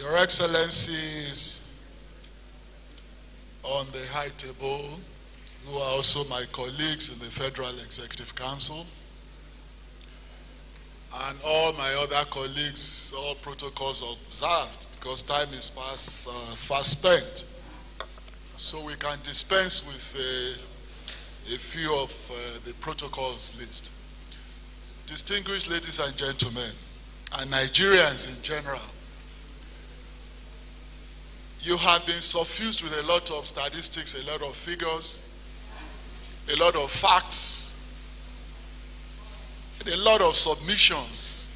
Your Excellencies on the high table, who are also my colleagues in the Federal Executive Council, and all my other colleagues, all protocols observed, because time is fast spent. So we can dispense with a few of the protocols list. Distinguished ladies and gentlemen, and Nigerians in general, you have been suffused with a lot of statistics, a lot of figures, a lot of facts, and a lot of submissions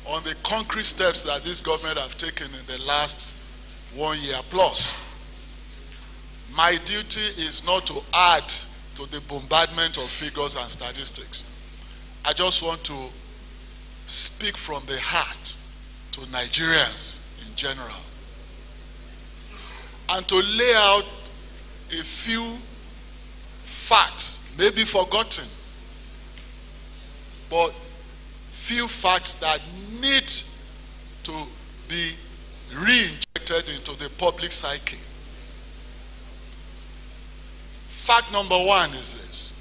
on the concrete steps that this government have taken in the last 1 year plus. My duty is not to add to the bombardment of figures and statistics. I just want to speak from the heart to Nigerians in general, and to lay out a few facts, maybe forgotten, but few facts that need to be re-injected into the public psyche. Fact number one is this: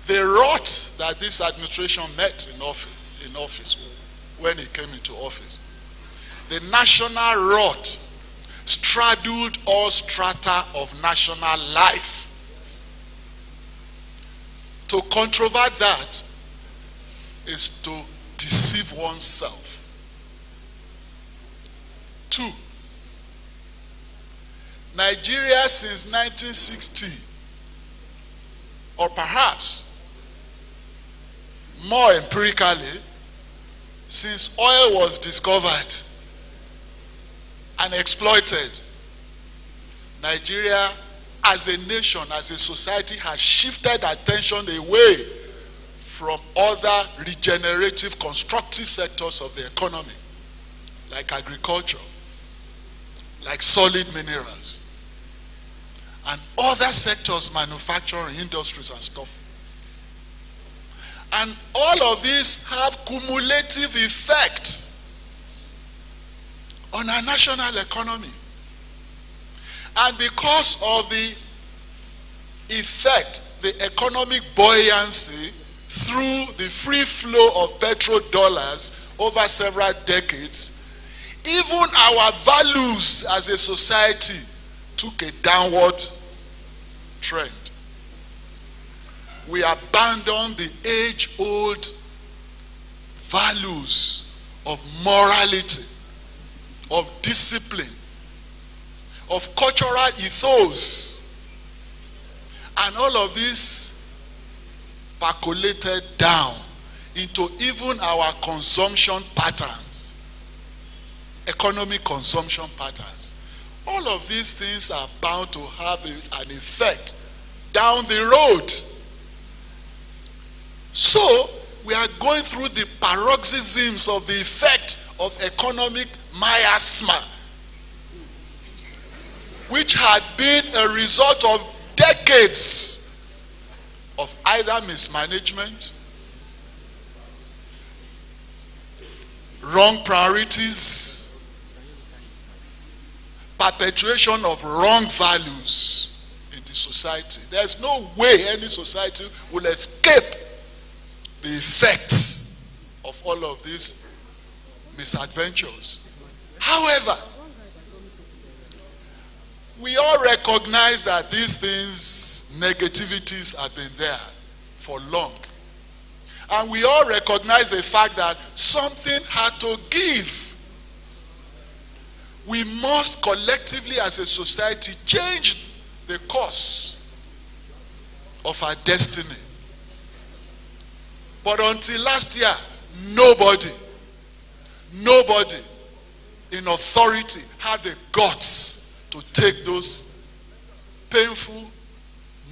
the rot that this administration met in office when it came into office, the national rot straddled all strata of national life. To controvert that is to deceive oneself. 2, Nigeria since 1960, or perhaps more empirically, since oil was discovered and exploited, Nigeria as a nation, as a society, has shifted attention away from other regenerative, constructive sectors of the economy, like agriculture, like solid minerals, and other sectors, manufacturing, industries and stuff. And all of these have cumulative effect on our national economy. And because of the effect, the economic buoyancy through the free flow of petrodollars over several decades, even our values as a society took a downward trend. We abandoned the age-old values of morality, of discipline, of cultural ethos, and all of this percolated down into even our consumption patterns, economic consumption patterns. All of these things are bound to have an effect down the road. So we are going through the paroxysms of the effect of economic miasma, which had been a result of decades of either mismanagement, wrong priorities, perpetuation of wrong values in the society. There's no way any society will escape the effects of all of these misadventures. However, we all recognize that these things, negativities, have been there for long. And we all recognize the fact that something had to give. We must collectively as a society change the course of our destiny. But until last year, nobody in authority had the guts to take those painful,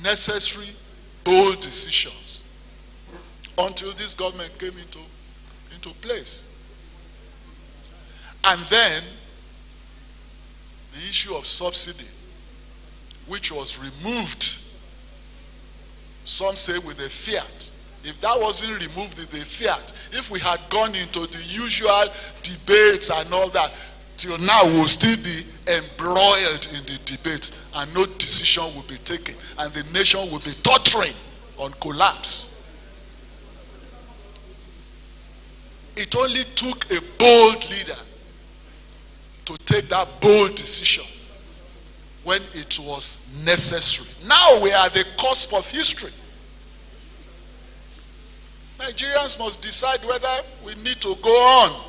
necessary, bold decisions until this government came into place. And then the issue of subsidy, which was removed, some say with a fiat, If that wasn't removed, if they feared, if we had gone into the usual debates and all that, till now we'll still be embroiled in the debates and no decision will be taken and the nation will be tottering on collapse. It only took a bold leader to take that bold decision when it was necessary. Now we are at the cusp of history. Nigerians must decide whether we need to go on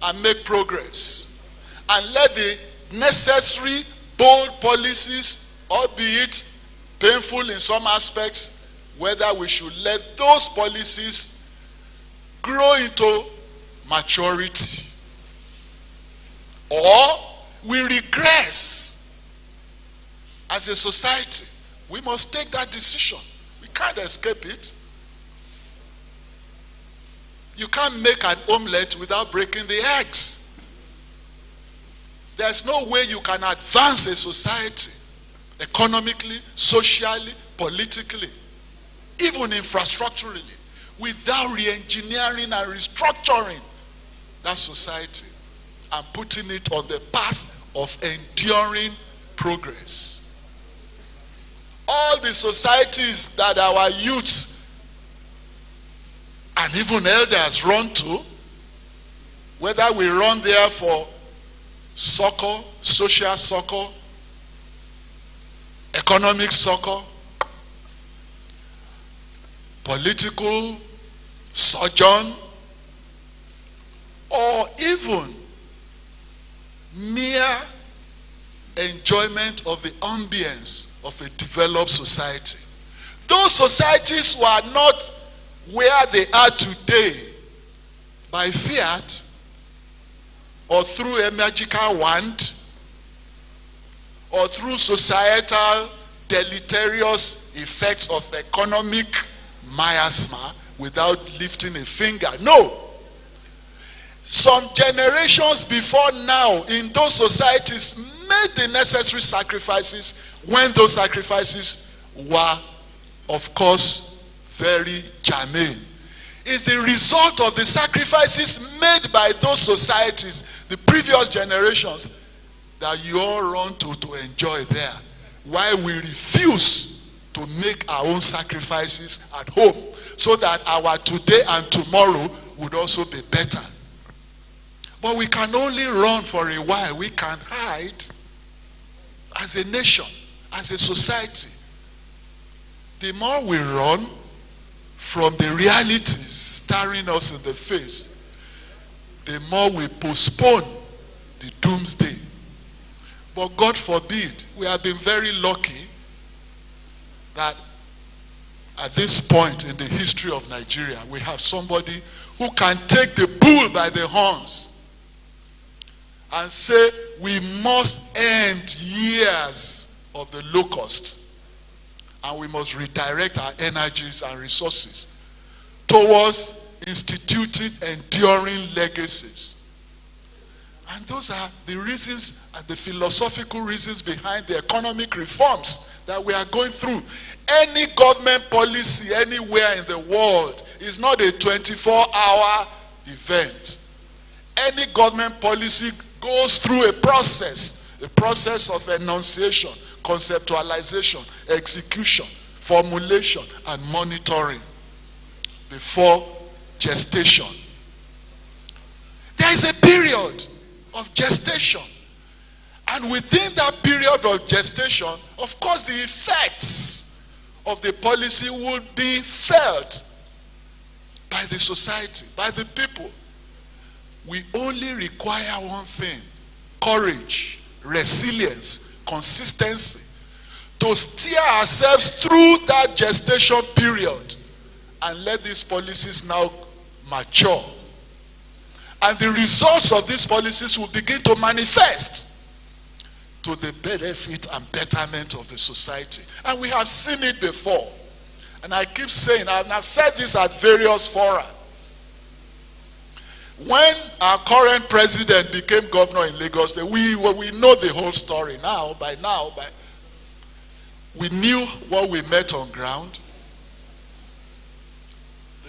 and make progress and let the necessary bold policies, albeit painful in some aspects, whether we should let those policies grow into maturity or we regress as a society. We must take that decision. We can't escape it. You can't make an omelette without breaking the eggs. There's no way you can advance a society economically, socially, politically, even infrastructurally, without re-engineering and restructuring that society and putting it on the path of enduring progress. All the societies that our youths and even elders run to, whether we run there for succor, social succor, economic succor, political sojourn, or even mere enjoyment of the ambience of a developed society. Those societies were not where they are today by fiat or through a magical wand or through societal deleterious effects of economic miasma without lifting a finger. No. Some generations before now in those societies made the necessary sacrifices when those sacrifices were, of course, very germane. It's the result of the sacrifices made by those societies, the previous generations, that you all run to enjoy there, while we refuse to make our own sacrifices at home, so that our today and tomorrow would also be better. But we can only run for a while. We can hide as a nation, as a society. The more we run from the realities staring us in the face, the more we postpone the doomsday. But God forbid, we have been very lucky that at this point in the history of Nigeria, we have somebody who can take the bull by the horns and say, we must end years of the locust, and we must redirect our energies and resources towards instituting enduring legacies. And those are the reasons and the philosophical reasons behind the economic reforms that we are going through. Any government policy anywhere in the world is not a 24-hour event. Any government policy goes through a process of enunciation, conceptualization, execution, formulation, and monitoring before gestation. There is a period of gestation. And within that period of gestation, of course, the effects of the policy will be felt by the society, by the people. We only require one thing: courage, resilience, consistency, to steer ourselves through that gestation period and let these policies now mature. And the results of these policies will begin to manifest to the benefit and betterment of the society. And we have seen it before. And I keep saying, and I've said this at various fora. When our current president became governor in Lagos, we know the whole story now. We knew what we met on ground.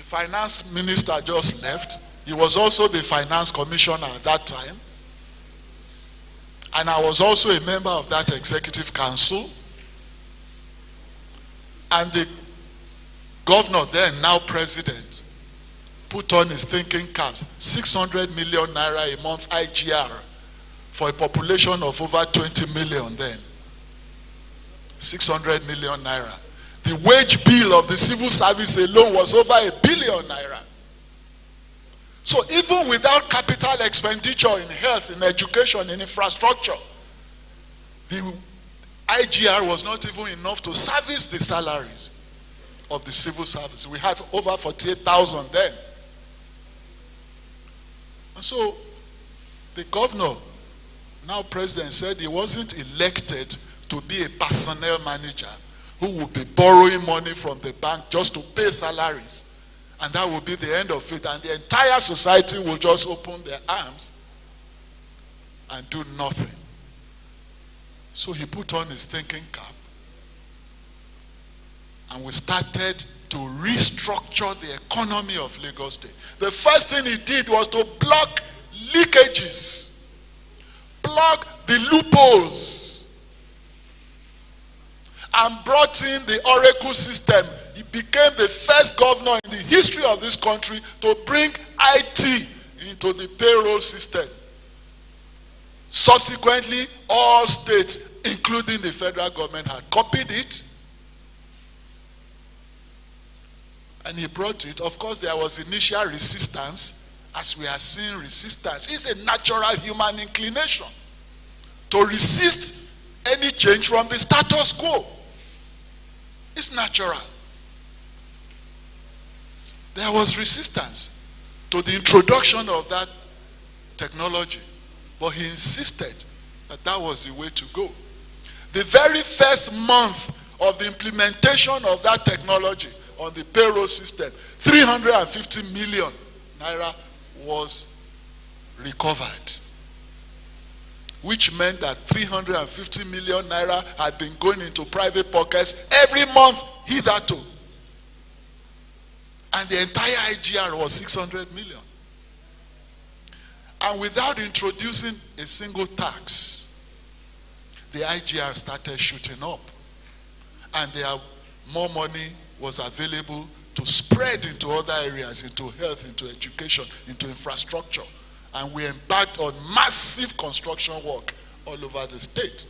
finance minister just left. He was also the finance commissioner at that time. And I was also a member of that executive council. And the governor then, now president, put on his thinking cap, 600 million naira a month IGR for a population of over 20 million then. 600 million naira. The wage bill of the civil service alone was over 1 billion naira. So even without capital expenditure in health, in education, in infrastructure, the IGR was not even enough to service the salaries of the civil service. We had over 48,000 then. And so the governor, now president, said he wasn't elected to be a personnel manager who would be borrowing money from the bank just to pay salaries. And that will be the end of it. And the entire society will just open their arms and do nothing. So he put on his thinking cap. And we started to restructure the economy of Lagos State. The first thing he did was to block leakages, block the loopholes, and brought in the Oracle system. He became the first governor in the history of this country to bring IT into the payroll system. Subsequently, all states, including the federal government, had copied it. And he brought it. Of course, there was initial resistance, as we are seeing resistance. It's a natural human inclination to resist any change from the status quo. It's natural. There was resistance to the introduction of that technology, but he insisted that that was the way to go. The very first month of the implementation of that technology on the payroll system, 350 million naira was recovered, which meant that 350 million naira had been going into private pockets every month hitherto. And the entire IGR was 600 million. And without introducing a single tax, the IGR started shooting up. And more money was available to spread into other areas, into health, into education, into infrastructure. And we embarked on massive construction work all over the state.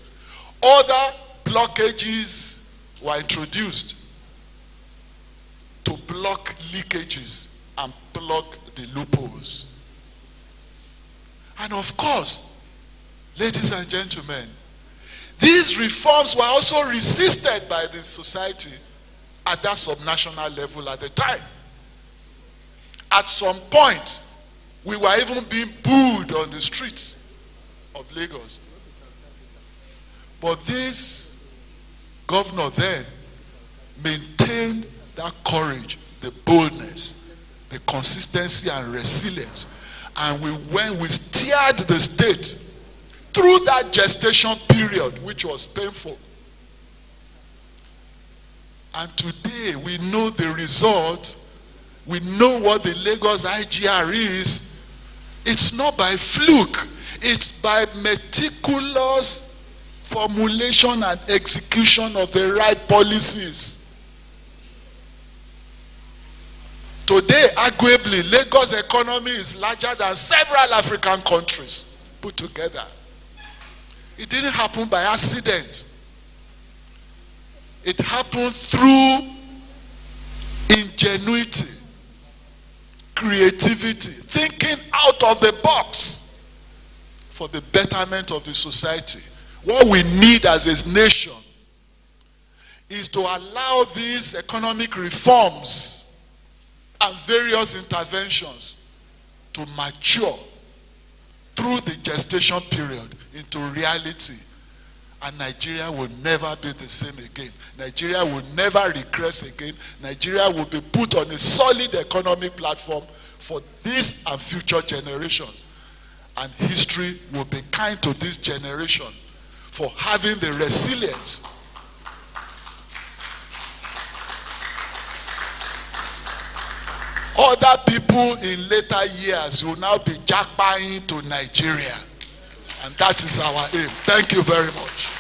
Other blockages were introduced to block leakages and block the loopholes. And of course, ladies and gentlemen, these reforms were also resisted by the society at that subnational level at the time. At some point, we were even being booed on the streets of Lagos. But this governor then maintained that courage, the boldness, the consistency and resilience. And when we steered the state through that gestation period, which was painful. And today we know the result. We know what the Lagos IGR is. It's not by fluke. It's by meticulous formulation and execution of the right policies. Today, arguably, Lagos' economy is larger than several African countries put together. It didn't happen by accident. It happened through ingenuity, creativity, thinking out of the box for the betterment of the society. What we need as a nation is to allow these economic reforms and various interventions to mature through the gestation period into reality. And Nigeria will never be the same again. Nigeria will never regress again. Nigeria will be put on a solid economic platform for this and future generations. And history will be kind to this generation for having the resilience other people in later years will now be jackpying to Nigeria. And that is our aim. Thank you very much.